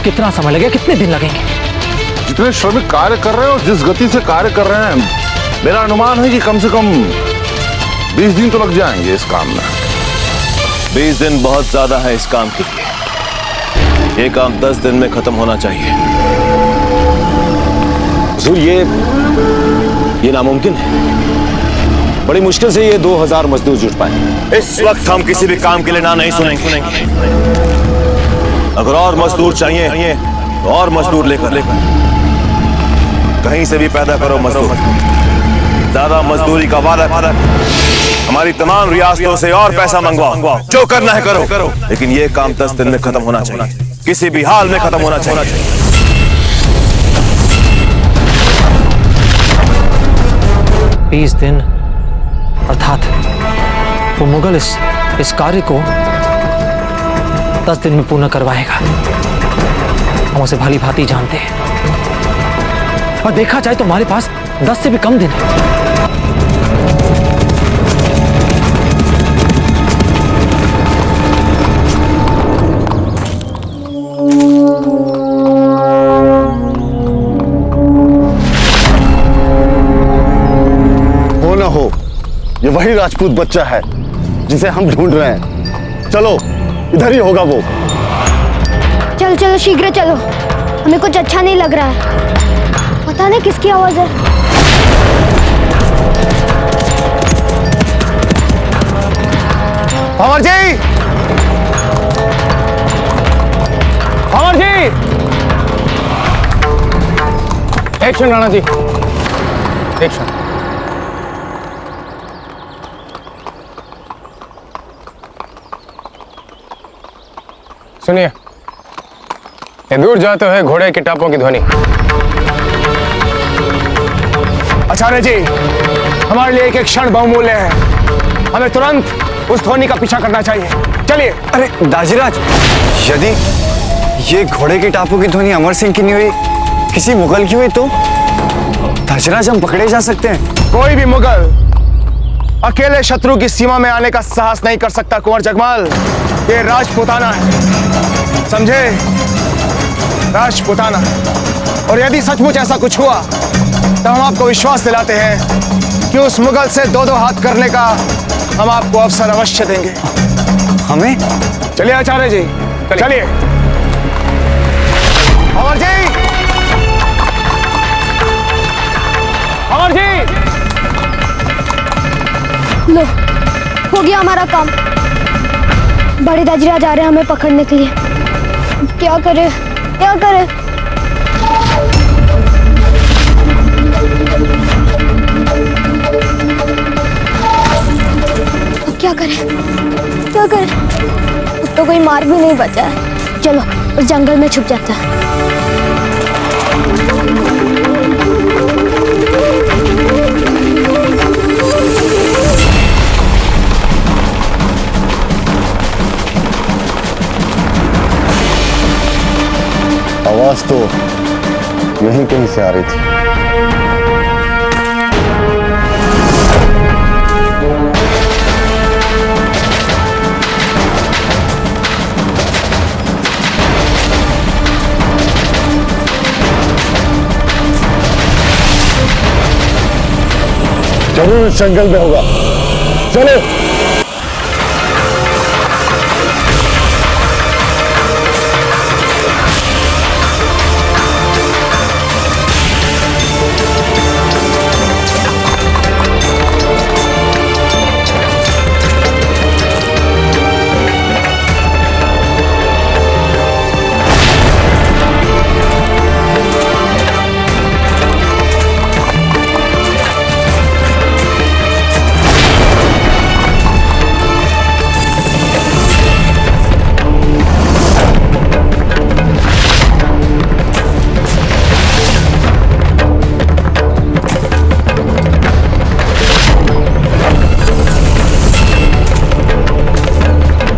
कितना समय लगेगा, कितने दिन लगेंगे? जितने श्रमिक कार्य कर रहे हैं और जिस गति से कार्य कर रहे हैं, मेरा अनुमान है कि कम से कम 20 दिन तो लग जाएंगे इस काम में। 20 दिन बहुत ज्यादा है इस काम के लिए। ये काम 10 दिन में खत्म होना चाहिए। हुजूर, ये नामुमकिन है। बड़ी मुश्किल से ये 2000 मजदूर जुट पाए। इस वक्त हम किसी भी काम के लिए ना नहीं सुनेंगे। अगर और मजदूर चाहिए तो और मजदूर लेकर कहीं से भी पैदा करो मजदूर। ज्यादा मजदूरी का वादा हमारी तमाम रियासतों से और पैसा मंगवाओ, जो करना है करो, लेकिन ये काम 10 दिन में खत्म होना चाहिए, किसी भी हाल में खत्म होना चाहिए। 20 दिन अर्थात वो मुगल इस कार्य को 10 दिन में पूर्ण करवाएगा। हम उसे भली भांति जानते हैं और देखा जाए तो हमारे पास 10 से भी कम दिन है। हो ना हो, ये वही राजपूत बच्चा है जिसे हम ढूंढ रहे हैं। चलो, इधर ही होगा वो। चलो चलो शीघ्र चलो, हमें कुछ अच्छा नहीं लग रहा है। पता नहीं किसकी आवाज है। भंवर जी, भंवर जी, एक्शन राणा जी, एक्शन। सुनिए, ये दूर जाते हुए घोड़े की टापों की ध्वनि। आचार्य जी, हमारे लिए एक एक क्षण बहुमूल्य है। हमें तुरंत उस ध्वनि का पीछा करना चाहिए। चलिए। अरे दाजीराज, यदि ये घोड़े की टापों की ध्वनि अमर सिंह की नहीं हुई, किसी मुगल की हुई तो दाजीराज हम पकड़े जा सकते हैं। कोई भी मुगल अकेले शत्रु की सीमा में आने का साहस नहीं कर सकता कुंवर जगमाल। ये राजपुताना है, समझे? राजपुताना। और यदि सचमुच ऐसा कुछ हुआ तो हम आपको विश्वास दिलाते हैं कि उस मुगल से दो दो हाथ करने का हम आपको अवसर अवश्य देंगे। हमें? चलिए आचार्य जी, चलिए। अमर जी, अमर जी, लो, हो गया हमारा काम। बड़े दाजीराज आ रहे हैं हमें पकड़ने के लिए। क्या करें, क्या करें? क्या करें, क्या करें? अब तो कोई मार्ग भी नहीं बचा है। चलो उस जंगल में छुप जाता है। आवाज तो यहीं कहीं से आ रही थी। जरूर इस जंगल में होगा। चलो।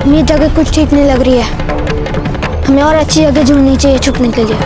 ये जगह कुछ ठीक नहीं लग रही है। हमें और अच्छी जगह ढूंढनी चाहिए छुपने के लिए।